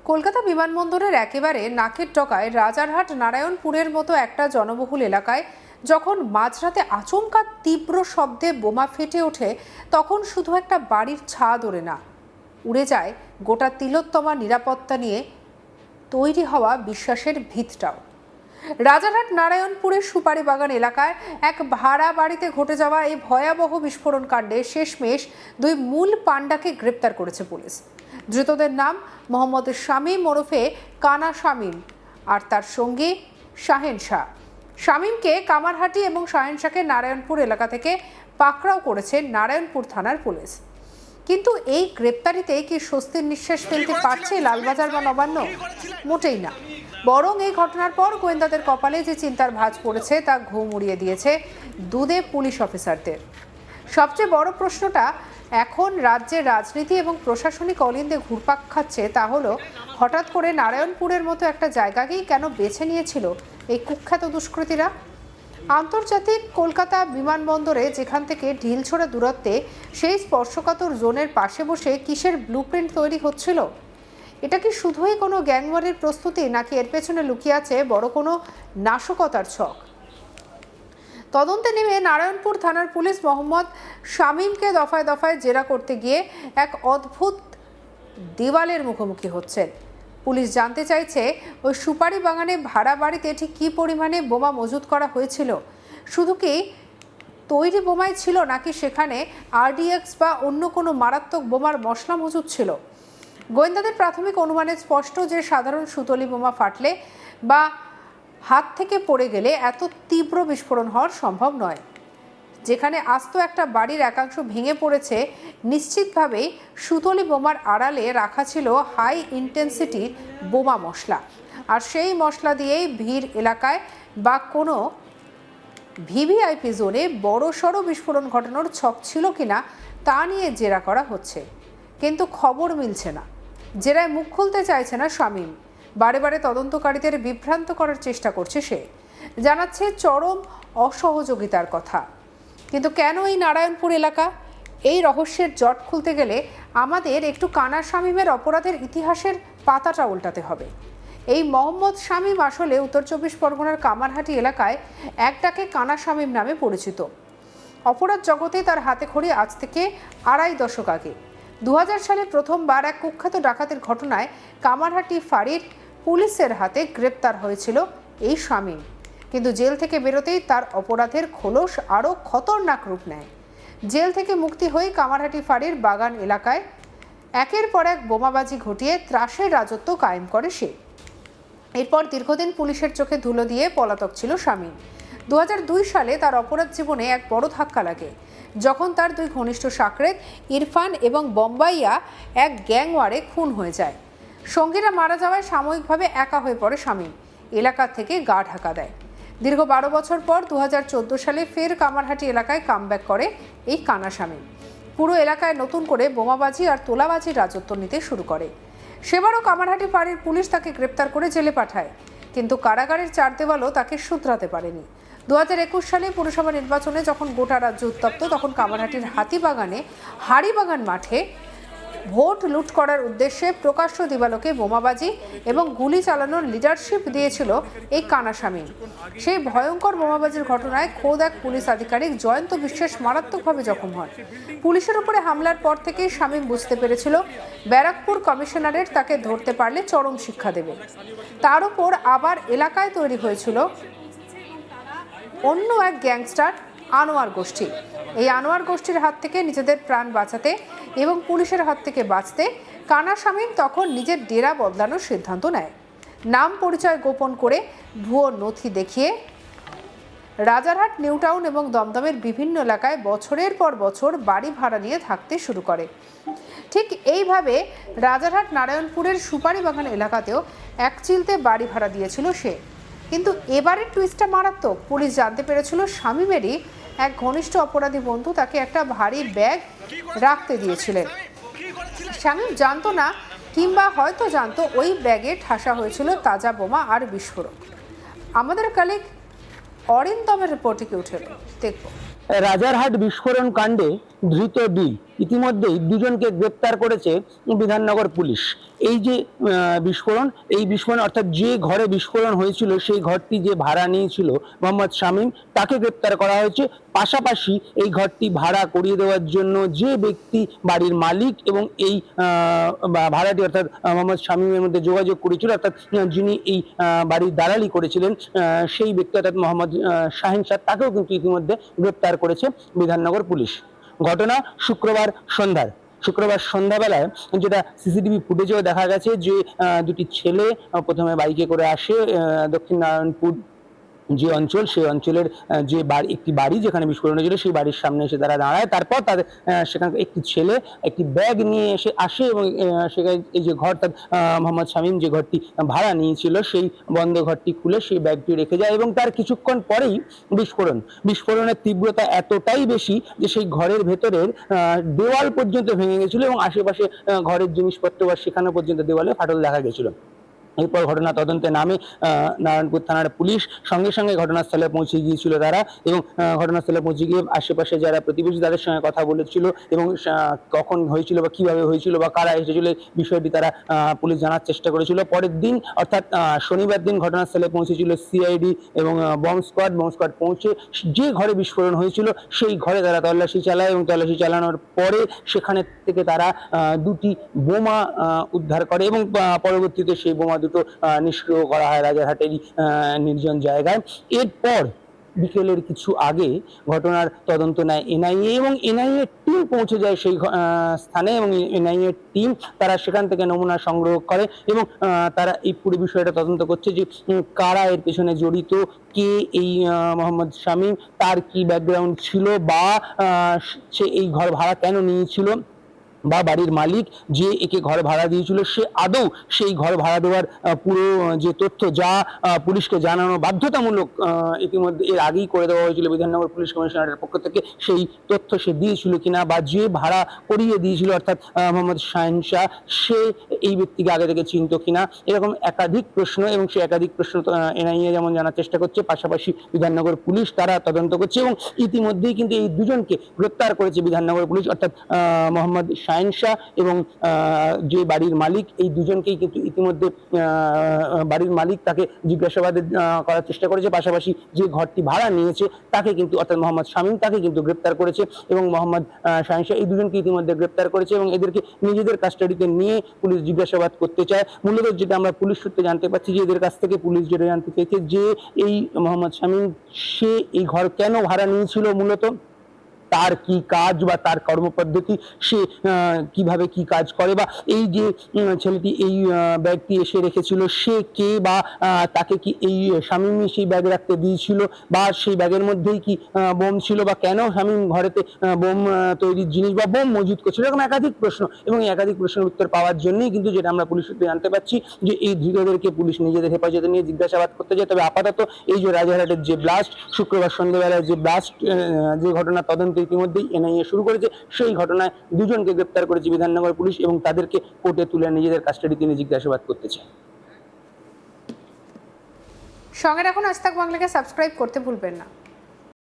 কলকাতা বিমানবন্দরের একেবারে নাকের ডগায় রাজারহাট নারায়ণপুরের মতো একটা জনবহুল এলাকায় যখন মাঝরাতে আচমকা তীব্র শব্দে বোমা ফেটে ওঠে, তখন শুধু একটা বাড়ির ছাদ ওড়ে না, উড়ে যায় গোটা তিলোত্তমা নিরাপত্তা নিয়ে তৈরি হওয়া বিশ্বাসের ভিতটাও। রাজারহাট নারায়ণপুরের সুপারি বাগান এলাকায় এক ভাড়া বাড়িতে ঘটে যাওয়া এই ভয়াবহ বিস্ফোরণ কাণ্ডে শেষমেশ দুই মূল পাণ্ডাকে গ্রেপ্তার করেছে পুলিশ। ধৃতদের নাম মোহাম্মদ শামীম ওরফে কানা শামীম আর তার সঙ্গী শাহেন শাহ। শামীমকে কামারহাটি এবং শাহেন শাহকে নারায়ণপুর এলাকা থেকে পাকড়াও করেছে নারায়ণপুর থানার পুলিশ। কিন্তু এই গ্রেপ্তারিতে কি স্বস্তির নিঃশ্বাস ফেলতে পারছে লালবাজার বা নবান্ন? মোটেই না। বরং এই ঘটনার পর গোয়েন্দাদের কপালে যে চিন্তার ভাঁজ পড়েছে তা ঘুম উড়িয়ে দিয়েছে দুদে পুলিশ অফিসারদের। সবচেয়ে বড় প্রশ্নটা এখন রাজ্যের রাজনীতি এবং প্রশাসনিক অলিন্দে ঘুরপাক খাচ্ছে, তা হলো হঠাৎ করে নারায়ণপুরের মতো একটা জায়গাকেই কেন বেছে নিয়েছিল এই কুখ্যাত দুষ্কৃতীরা? আন্তর্জাতিক কলকাতা বিমানবন্দরে যেখান থেকে ঢিলছোড়া দূরত্বে সেই স্পর্শকাতর জোনের পাশে বসে কিসের ব্লুপ্রিন্ট তৈরি হচ্ছিল? এটা কি শুধুই কোনো গ্যাংওয়ারের প্রস্তুতি, নাকি এর পেছনে লুকিয়ে আছে বড় কোনো নাশকতার ছক? তদন্তে নেমে নারায়ণপুর থানার পুলিশ মোহাম্মদ শামীমকে দফায় দফায় জেরা করতে গিয়ে এক অদ্ভুত দেওয়ালের মুখোমুখি হচ্ছেন। পুলিশ জানতে চাইছে ওই সুপারি বাগানে ভাড়া বাড়িতে ঠিক কী পরিমাণে বোমা মজুত করা হয়েছিল। শুধু কি তৈরি বোমাই ছিল, নাকি সেখানে আরডিএক্স বা অন্য কোনো মারাত্মক বোমার মশলা মজুত ছিল? গোয়েন্দাদের প্রাথমিক অনুমানে স্পষ্ট যে সাধারণ সুতলি বোমা ফাটলে বা হাত থেকে পড়ে গেলে এত তীব্র বিস্ফোরণ হওয়ার সম্ভব নয়। যেখানে আস্ত একটা বাড়ির একাংশ ভেঙে পড়েছে, নিশ্চিতভাবেই সুতলি বোমার আড়ালে রাখা ছিল হাই ইন্টেন্সিটির বোমা মশলা। আর সেই মশলা দিয়েই ভিড় এলাকায় বা কোনো ভিভিআইপি জোনে বড় সড়ো বিস্ফোরণ ঘটানোর ছক ছিল কিনা তা নিয়ে জেরা করা হচ্ছে। কিন্তু খবর মিলছে না। জেরায় মুখ খুলতে চাইছে না শামীম। বারে বারে তদন্তকারীদের বিভ্রান্ত করার চেষ্টা করছে সে, জানাচ্ছে চরম অসহযোগিতার কথা। কিন্তু কেন এই নারায়ণপুর এলাকা? এই রহস্যের জট খুলতে গেলে আমাদের একটু কানা শামীমের অপরাধের ইতিহাসের পাতাটা উল্টাতে হবে। এই মোহাম্মদ শামীম আসলে উত্তর 24 পরগনার কামারহাটি এলাকায় এক ডাকে কানা শামীম নামে পরিচিত। অপরাধ জগতে তার হাতে খড়ি আজ থেকে 2.5 দশক আগে 2000 সালে প্রথমবার এক কুখ্যাত ডাকাতির ঘটনায় কামারহাটি ফাঁড়ির পুলিশের হাতে গ্রেপ্তার হয়েছিল এই শামীম। কিন্তু জেল থেকে বেরোতেই তার অপরাধের খোলস আরও খতরনাক রূপ নেয়। জেল থেকে মুক্তি হয়ে কামারহাটি ফাঁড়ির বাগান এলাকায় একের পর এক বোমাবাজি ঘটিয়ে ত্রাসের রাজত্ব কায়েম করে সে। এরপর দীর্ঘদিন পুলিশের চোখে ধুলো দিয়ে পলাতক ছিল শামীম। 2002 সালে তার অপরাধ জীবনে এক বড় ধাক্কা লাগে, যখন তার দুই ঘনিষ্ঠ সাকরেদ ইরফান এবং বম্বাইয়া এক গ্যাংওয়ারে খুন হয়ে যায়। সঙ্গীরা মারা যাওয়ায় সাময়িকভাবে একা হয়ে পড়ে শামীম। এলাকা থেকে গা ঢাকা দেয়। দীর্ঘ 12 বছর পর 2014 সালে ফের কামারহাটি এলাকায় কামব্যাক করে এই কানা শামীম। পুরো এলাকায় নতুন করে বোমাবাজি আর তোলাবাজির রাজত্ব নিতে শুরু করে। সেবারও কামারহাটি ফাঁড়ির পুলিশ তাকে গ্রেপ্তার করে জেলে পাঠায়, কিন্তু কারাগারের চার দেওয়ালও তাকে শুধরাতে পারেনি। 2021 সালে পুরসভা নির্বাচনে যখন গোটা রাজ্য উত্তপ্ত, তখন কামারহাটির হাড়িবাগান মাঠে ভোট লুট করার উদ্দেশ্যে প্রকাশ্য দিবালোকে বোমাবাজি এবং গুলি চালানোর লিডারশিপ দিয়েছিল এই কানা শামীম। সেই ভয়ঙ্কর বোমাবাজির ঘটনায় খোদ এক পুলিশ আধিকারিক জয়ন্ত বিশ্বাস মারাত্মকভাবে জখম হন। পুলিশের উপরে হামলার পর থেকেই শামীম বুঝতে পেরেছিল ব্যারাকপুর কমিশনারেট তাকে ধরতে পারলে চরম শিক্ষা দেবে। তার উপর আবার এলাকায় তৈরি হয়েছিল অন্য এক গ্যাংস্টার আনোয়ার গোষ্ঠী। এই আনোয়ার গোষ্ঠীর হাত থেকে নিজেদের প্রাণ বাঁচাতে এবং পুলিশের হাত থেকে বাঁচতে কানা শামীম তখন নিজের ডেরা বদলানোর সিদ্ধান্ত নেয়। নাম পরিচয় গোপন করে ভুয়ো নথি দেখিয়ে রাজারহাট, নিউটাউন এবং দমদমের বিভিন্ন এলাকায় বছরের পর বছর বাড়ি ভাড়া নিয়ে থাকতে শুরু করে। ঠিক এইভাবে রাজারহাট নারায়ণপুরের সুপারি বাগান এলাকাতেও এক চিলতে বাড়ি ভাড়া দিয়েছিল সে। কিন্তু এবারের টুইস্টটা মারাত্মক। পুলিশ জানতে পেরেছিল শামীমেরই এক ঘনিষ্ঠ অপরাধী বন্ধু তাকে একটা ভারী ব্যাগ রাখতে দিয়েছিলেন। শামীম জানতো না, কিংবা হয়তো জানতো, ওই ব্যাগে ঠাসা হয়েছিল তাজা বোমা আর বিস্ফোরক। আমাদের কালিক অরিন্দমের রিপোর্টে কি উঠে দেখব। রাজারহাট বিস্ফোরণ কাণ্ডে ধৃত 2 ইতিমধ্যেই দুজনকে গ্রেপ্তার করেছে বিধাননগর পুলিশ। এই যে বিস্ফোরণ, এই বিস্ফোরণ অর্থাৎ যে ঘরে বিস্ফোরণ হয়েছিল সেই ঘরটি যে ভাড়া নিয়েছিল মোহাম্মদ শামীম, তাকে গ্রেপ্তার করা হয়েছে। পাশাপাশি এই ঘরটি ভাড়া করিয়ে দেওয়ার জন্য যে ব্যক্তি বাড়ির মালিক এবং এই ভাড়াটি অর্থাৎ মোহাম্মদ শামীমের মধ্যে যোগাযোগ করেছিল, অর্থাৎ যিনি এই বাড়ির দালালি করেছিলেন সেই ব্যক্তি অর্থাৎ মোহাম্মদ শাহিন শাহ, তাকেও কিন্তু ইতিমধ্যে গ্রেপ্তার করেছে বিধাননগর পুলিশ। ঘটনা শুক্রবার সন্ধ্যাবেলায়, যেটা সিসিটিভি ফুটেজেও দেখা গেছে যে দুটি ছেলে প্রথমে বাইকে করে আসে দক্ষিণ নারায়ণপুর যে অঞ্চল, সেই অঞ্চলের যে একটি বাড়ি যেখানে বিস্ফোরণ হয়েছিল সেই বাড়ির সামনে এসে তারা দাঁড়ায়। তারপর তাদের সেখানকার একটি ছেলে একটি ব্যাগ নিয়ে আসে এবং সেখানে এই যে ঘর মোহাম্মদ শামীম যে ঘরটি ভাড়া নিয়েছিল সেই বন্ধ ঘরটি খুলে সেই ব্যাগটি রেখে যায় এবং তার কিছুক্ষণ পরেই বিস্ফোরণের তীব্রতা এতটাই বেশি যে সেই ঘরের ভেতরের দেওয়াল পর্যন্ত ভেঙে গেছিল এবং আশেপাশে ঘরের জিনিসপত্র বা সেখানে পর্যন্ত দেওয়ালে ফাটল দেখা গেছিল। এরপর ঘটনা তদন্তে নামে নারায়ণপুর থানার পুলিশ। সঙ্গে সঙ্গে ঘটনাস্থলে পৌঁছে গিয়েছিল তারা এবং ঘটনাস্থলে পৌঁছে গিয়ে আশেপাশে যারা প্রতিবেশী তাদের সঙ্গে কথা বলেছিল এবং কখন হয়েছিল বা কিভাবে হয়েছিল বা কারা এসেছিল বিষয়টি তারা পুলিশ জানার চেষ্টা করেছিল। পরের দিন অর্থাৎ শনিবার দিন ঘটনাস্থলে পৌঁছেছিল সিআইডি এবং বম্ব স্কোয়াড পৌঁছে যে ঘরে বিস্ফোরণ হয়েছিল সেই ঘরে তারা তল্লাশি চালায় এবং তল্লাশি চালানোর পরে সেখানে থেকে তারা দুটি বোমা উদ্ধার করে এবং পরবর্তীতে সেই বোমা দুটো নিষ্ক্রিয় করা হয় রাজারহাটেরই নির্জন জায়গায়। এরপর বিকেলের কিছু আগে ঘটনার তদন্ত নেয় এনআইএ এবং এনআইএ টিম পৌঁছে যায় সেই স্থানে এবং এনআইএ টিম তারা সেখান থেকে নমুনা সংগ্রহ করে এবং তারা এই পুরো বিষয়টা তদন্ত করছে যে কারা এর পেছনে জড়িত, কে এই মোহাম্মদ শামীম, তার কি ব্যাকগ্রাউন্ড ছিল বা সে এই ঘর ভাড়া কেন নিয়েছিল বা বাড়ির মালিক যে একে ঘর ভাড়া দিয়েছিল সে আদৌ সেই ঘর ভাড়া দেওয়ার পুরো যে তথ্য যা পুলিশকে জানানো বাধ্যতামূলক ইতিমধ্যে এর আগেই করে দেওয়া হয়েছিল বিধাননগর পুলিশ কমিশনারের পক্ষ থেকে, সেই তথ্য সে দিয়েছিল কিনা বা যে ভাড়া করিয়ে দিয়েছিল অর্থাৎ মোহাম্মদ শাহিন শাহ সে এই ব্যক্তিকে আগে থেকে চিনত কিনা, এরকম একাধিক প্রশ্ন এবং সেই একাধিক প্রশ্ন এনআইএ যেমন জানার চেষ্টা করছে, পাশাপাশি বিধাননগর পুলিশ তারা তদন্ত করছে এবং ইতিমধ্যেই কিন্তু এই দুজনকে গ্রেপ্তার করেছে বিধাননগর পুলিশ অর্থাৎ মোহাম্মদ শাহিন শাহ এবং যে বাড়ির মালিক, এই দুজনকেই কিন্তু ইতিমধ্যে বাড়ির মালিক তাকে জিজ্ঞাসাবাদ করার চেষ্টা করেছে, পাশাপাশি যে ঘরটি ভাড়া নিয়েছে তাকে কিন্তু অর্থাৎ মোহাম্মদ শামীম তাকে কিন্তু গ্রেপ্তার করেছে এবং মোহাম্মদ শাহিন শাহ এই দুজনকে ইতিমধ্যে গ্রেপ্তার করেছে এবং এদেরকে নিজেদের কাস্টাডিতে নিয়ে পুলিশ জিজ্ঞাসাবাদ করতে চায়। মূলত যেটা আমরা পুলিশ সূত্রে জানতে পারছি যে এদের কাছ থেকে পুলিশ যেটা জানতে চেয়েছে যে এই মোহাম্মদ শামীম সে এই ঘর কেন ভাড়া নিয়েছিল, মূলত তার কি কাজ বা তার কর্মপদ্ধতি, সে কিভাবে কি কাজ করে বা এই যে ছেলেটি এই ব্যাগটি এসে রেখেছিল সে কে বা তাকে কি এই শামীমই সেই ব্যাগ রাখতে দিয়েছিল বা সেই ব্যাগের মধ্যেই কি বোম ছিল বা কেন শামীম ঘরেতে বোম তৈরির জিনিস বা বোম মজুত করছিল, এরকম একাধিক প্রশ্ন এবং এই একাধিক প্রশ্নের উত্তর পাওয়ার জন্যই কিন্তু যেটা আমরা পুলিশ সূত্রে জানতে পারছি যে এই ধৃতদেরকে পুলিশ নিজেদের হেফাজতে নিয়ে জিজ্ঞাসাবাদ করতে যায়। তবে আপাতত এই যে রাজারহাটের যে ব্লাস্ট, শুক্রবার সন্ধ্যেবেলায় যে ব্লাস্ট যে ঘটনা তদন্ত ইতিমধ্যেই এনআইএ শুরু করেছে, সেই ঘটনায় দুজনকে গ্রেপ্তার করেছে বিধাননগর পুলিশ এবং তাদেরকে কোর্টে তুলে নিজেদের কাস্টাডিতে নিয়ে জিজ্ঞাসাবাদ করতে চায়। সঙ্গে রাখুন আজ তাক বাংলাকে সাবস্ক্রাইব করতে ভুলবেন না।